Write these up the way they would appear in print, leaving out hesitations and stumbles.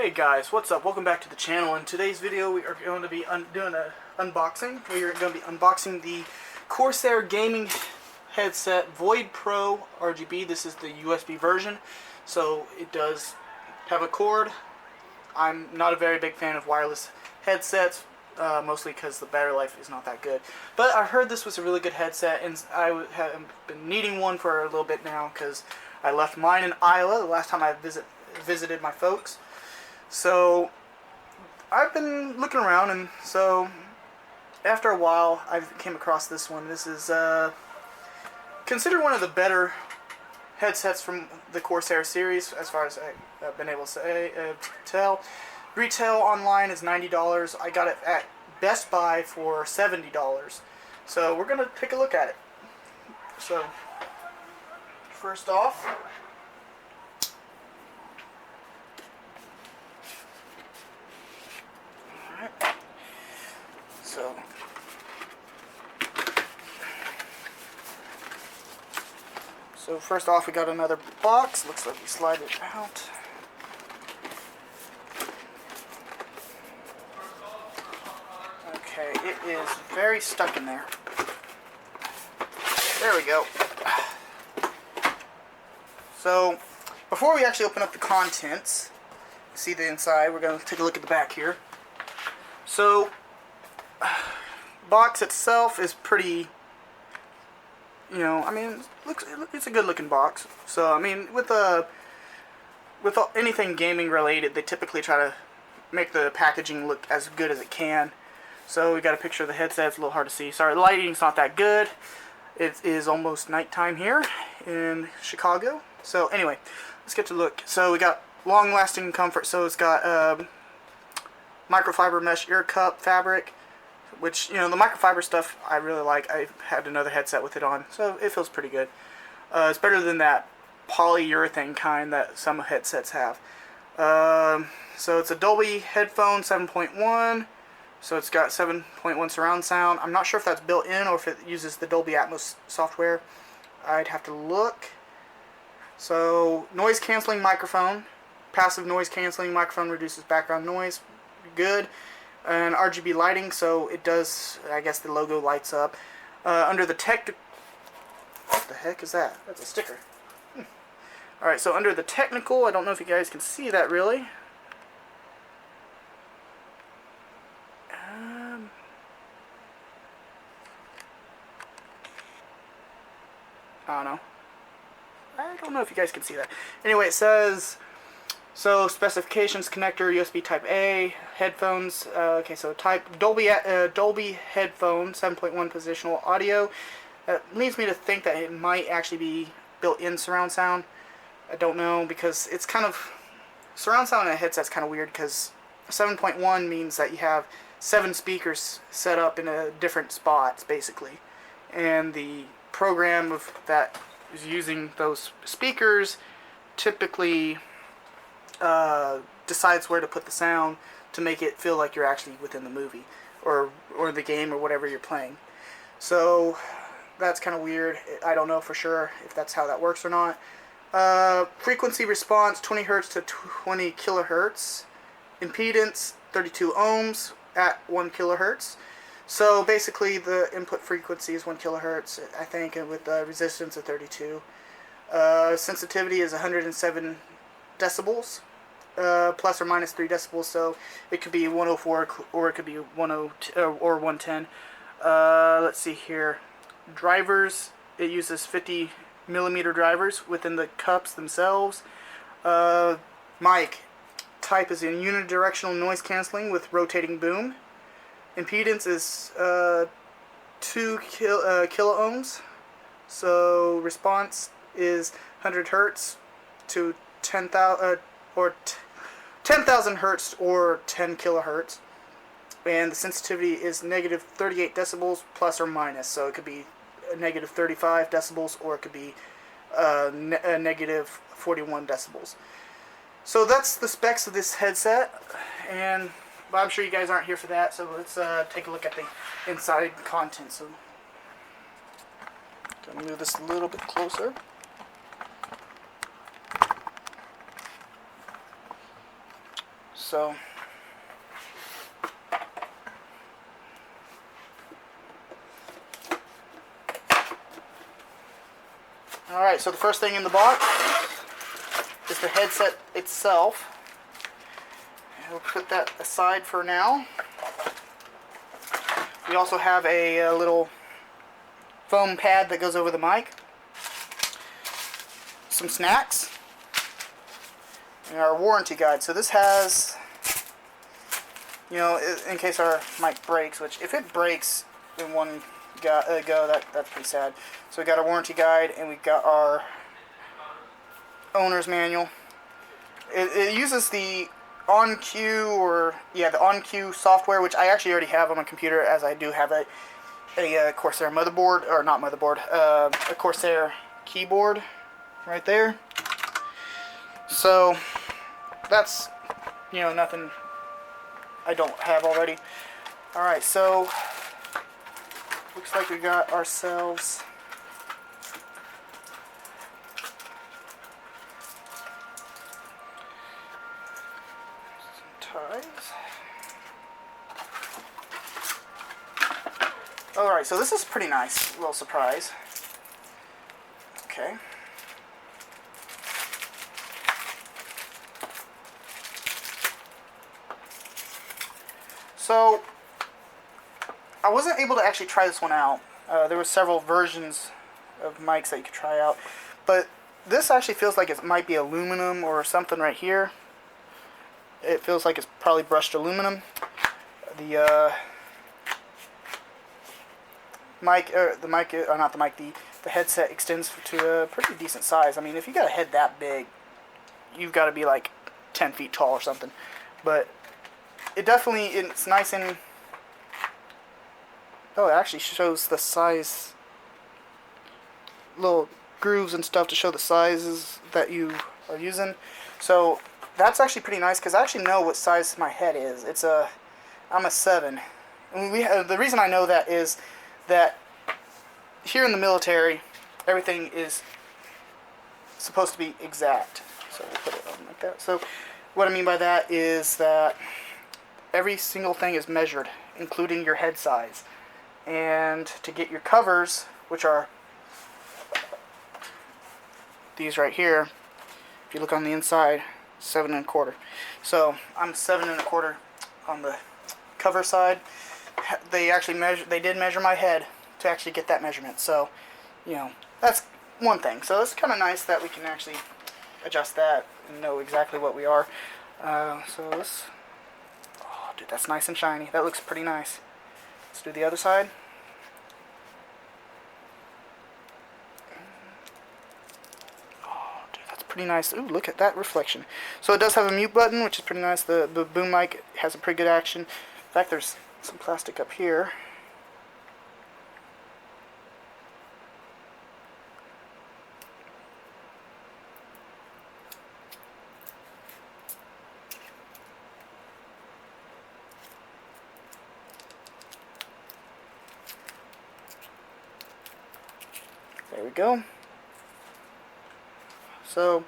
Hey guys, what's up? Welcome back to the channel. In today's video we are going to be doing an unboxing. We are going to be unboxing the Corsair gaming headset Void Pro RGB. This is the USB version, so it does have a cord. I'm not a very big fan of wireless headsets, mostly because the battery life is not that good. But I heard this was a really good headset, and I have been needing one for a little bit now because I left mine in Iowa the last time I visited my folks. So I've been looking around, and so after a while I came across this one. This is considered one of the better headsets from the Corsair series, as far as I've been able to tell. Retail online is $90. I got it at Best Buy for $70. So we're gonna take a look at it. So first off, So first off, we got another box. Looks like we slide it out. Okay, it is very stuck in there. There we go. So before we actually open up the contents, see the inside, we're going to take a look at the back here. So box itself is pretty, I mean, it's a good looking box. So I mean, with anything gaming related, they typically try to make the packaging look as good as it can. So we got a picture of the headset. It's a little hard to see. Sorry, the lighting's not that good. It is almost nighttime here in Chicago. So anyway, let's get to look. So we got long lasting comfort. So it's got microfiber mesh ear cup fabric, which, the microfiber stuff I really like. I had another headset with it on, so it feels pretty good. It's better than that polyurethane kind that some headsets have. So it's a Dolby headphone 7.1, so it's got 7.1 surround sound. I'm not sure if that's built in or if it uses the Dolby Atmos software. I'd have to look. So noise canceling microphone, passive noise canceling microphone, reduces background noise. Good. And RGB lighting, so it does, I guess the logo lights up. Under the what the heck is that? That's a sticker. Alright, so under the technical, I don't know if you guys can see that really. I don't know if you guys can see that. Anyway, it says, so specifications: connector, USB Type A, headphones. Okay, so type Dolby headphone, 7.1 positional audio. Leads me to think that it might actually be built-in surround sound. I don't know, because it's kind of, surround sound in a headset's kind of weird, because 7.1 means that you have 7 speakers set up in a different spots basically, and the program that is using those speakers typically decides where to put the sound to make it feel like you're actually within the movie or the game or whatever you're playing. So that's kind of weird. I don't know for sure if that's how that works or not. Frequency response 20 Hz to 20 kilohertz. Impedance 32 ohms at 1 kilohertz. So basically the input frequency is 1 kilohertz, I think, and with the resistance of 32. Sensitivity is 107 decibels. Plus or minus 3 decibels, so it could be 104 or it could be 102 or 110. Let's see here. Drivers, it uses 50 millimeter drivers within the cups themselves. Mic type is in unidirectional noise canceling with rotating boom. Impedance is 2 kilo ohms. So response is 100 hertz to 10,000 or 10,000 hertz or 10 kilohertz, and the sensitivity is negative 38 decibels plus or minus, so it could be a negative 35 decibels or it could be a negative 41 decibels. So that's the specs of this headset, and I'm sure you guys aren't here for that, so let's take a look at the inside content. So I'm going to move this a little bit closer. So alright, so the first thing in the box is the headset itself. We'll put that aside for now. We also have a little foam pad that goes over the mic. Some snacks. And our warranty guide. So this has, you know, in case our mic breaks, which if it breaks in one go, that's pretty sad. So we got our warranty guide and we got our owner's manual. It uses the the OnQ software, which I actually already have on my computer, as I do have a Corsair motherboard, or not motherboard, a Corsair keyboard right there. So that's, you know, nothing I don't have already. Alright, so looks like we got ourselves ties. Alright, so this is pretty nice. Little surprise. Okay. So, I wasn't able to actually try this one out. There were several versions of mics that you could try out. But this actually feels like it might be aluminum or something right here. It feels like it's probably brushed aluminum. The headset extends to a pretty decent size. I mean, if you got a head that big, you've got to be like 10 feet tall or something. But it definitely, it's nice and, oh, it actually shows the size, little grooves and stuff to show the sizes that you are using. So that's actually pretty nice, because I actually know what size my head is. I'm a 7. And the reason I know that is that here in the military, everything is supposed to be exact. So we'll put it on like that. So what I mean by that is that every single thing is measured, including your head size. And to get your covers, which are these right here, if you look on the inside, 7 1/4. So I'm 7 1/4 on the cover side. They did measure my head to actually get that measurement. So, you know, that's one thing. So it's kind of nice that we can actually adjust that and know exactly what we are. So this, oh dude, that's nice and shiny. That looks pretty nice. Let's do the other side. Pretty nice. Ooh, look at that reflection. So it does have a mute button, which is pretty nice. The boom mic has a pretty good action. In fact, there's some plastic up here. There we go. So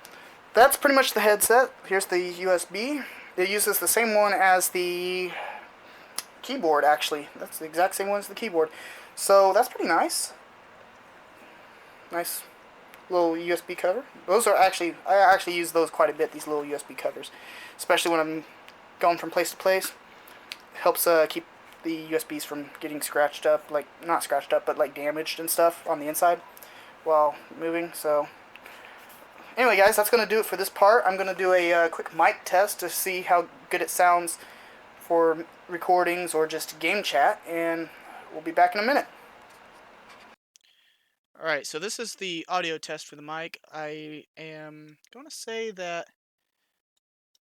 that's pretty much the headset. Here's the USB. It uses the same one as the keyboard, actually. That's the exact same one as the keyboard. So that's pretty nice. Nice little USB cover. Those are actually, I actually use those quite a bit, these little USB covers. Especially when I'm going from place to place. It helps keep the USBs from getting scratched up, like, not scratched up, but like damaged and stuff on the inside while moving. So anyway, guys, that's going to do it for this part. I'm going to do a quick mic test to see how good it sounds for recordings or just game chat, and we'll be back in a minute. Alright, so this is the audio test for the mic. I am going to say that,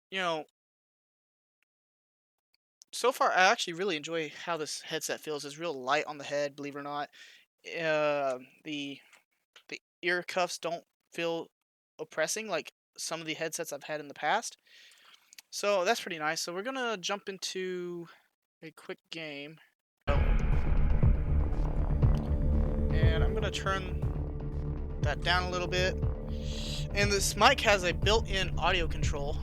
you know, so far I actually really enjoy how this headset feels. It's real light on the head, believe it or not. The ear cuffs don't feel oppressing like some of the headsets I've had in the past. So that's pretty nice. So we're gonna jump into a quick game. And I'm gonna turn that down a little bit. And this mic has a built-in audio control.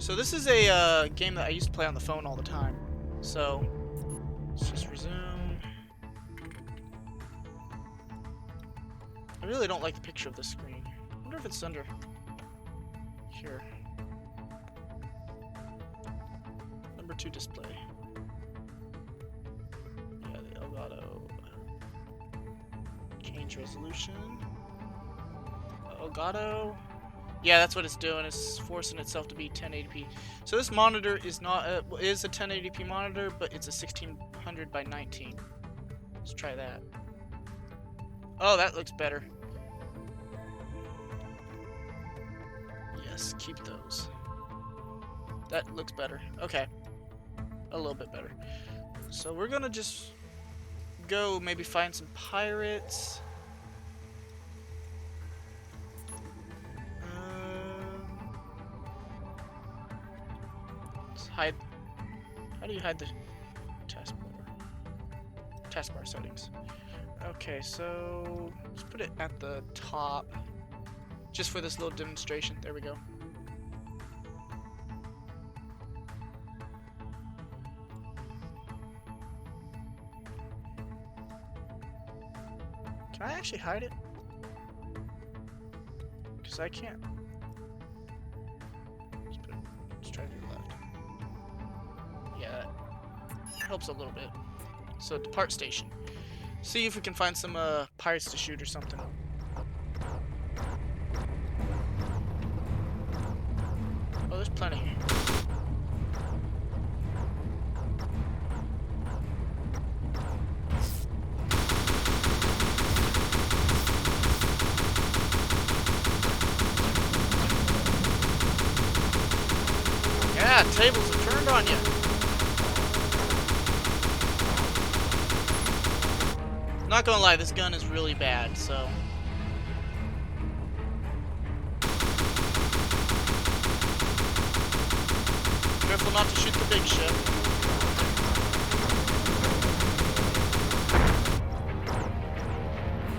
So this is a game that I used to play on the phone all the time. So let's just resume. I really don't like the picture of this screen. I wonder if it's under here. Number 2 display. Yeah, the Elgato. Change resolution. Elgato. Yeah, that's what it's doing. It's forcing itself to be 1080p. So this monitor is not is a 1080p monitor, but it's a 1600 by 19. Let's try that. Oh, that looks better. Yes, keep those. That looks better. Okay. A little bit better. So we're gonna just go maybe find some pirates. Let's hide. How do you hide the taskbar settings? Okay, so let's put it at the top, just for this little demonstration. There we go. Can I actually hide it? Because I can't. Let's try to do left. Yeah, that helps a little bit. So depart station. See if we can find some pirates to shoot or something. Oh, there's plenty. Yeah, tables have turned on you. Not gonna lie, this gun is really bad, so. Careful not to shoot the big ship.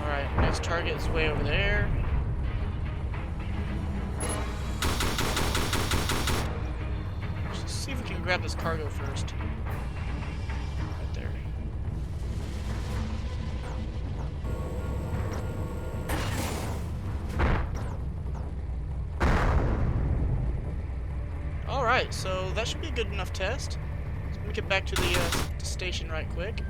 Alright, next target is way over there. Let's see if we can grab this cargo first. Right there. Alright, so that should be a good enough test. So let me get back to the station right quick.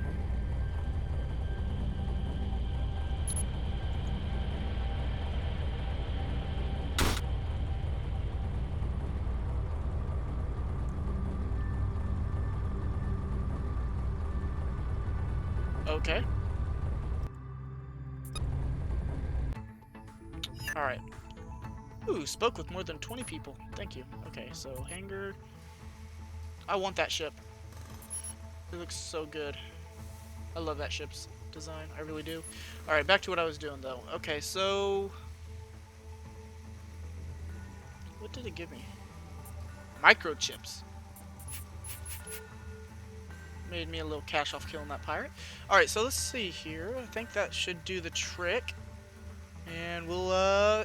Okay. Alright. Ooh, spoke with more than 20 people. Thank you. Okay, so hangar. I want that ship. It looks so good. I love that ship's design. I really do. Alright, back to what I was doing though. Okay, so what did it give me? Microchips. Made me a little cash off killing that pirate. Alright, so let's see here. I think that should do the trick. And we'll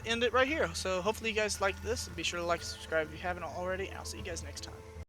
end it right here. So hopefully you guys liked this. Be sure to like and subscribe if you haven't already. And I'll see you guys next time.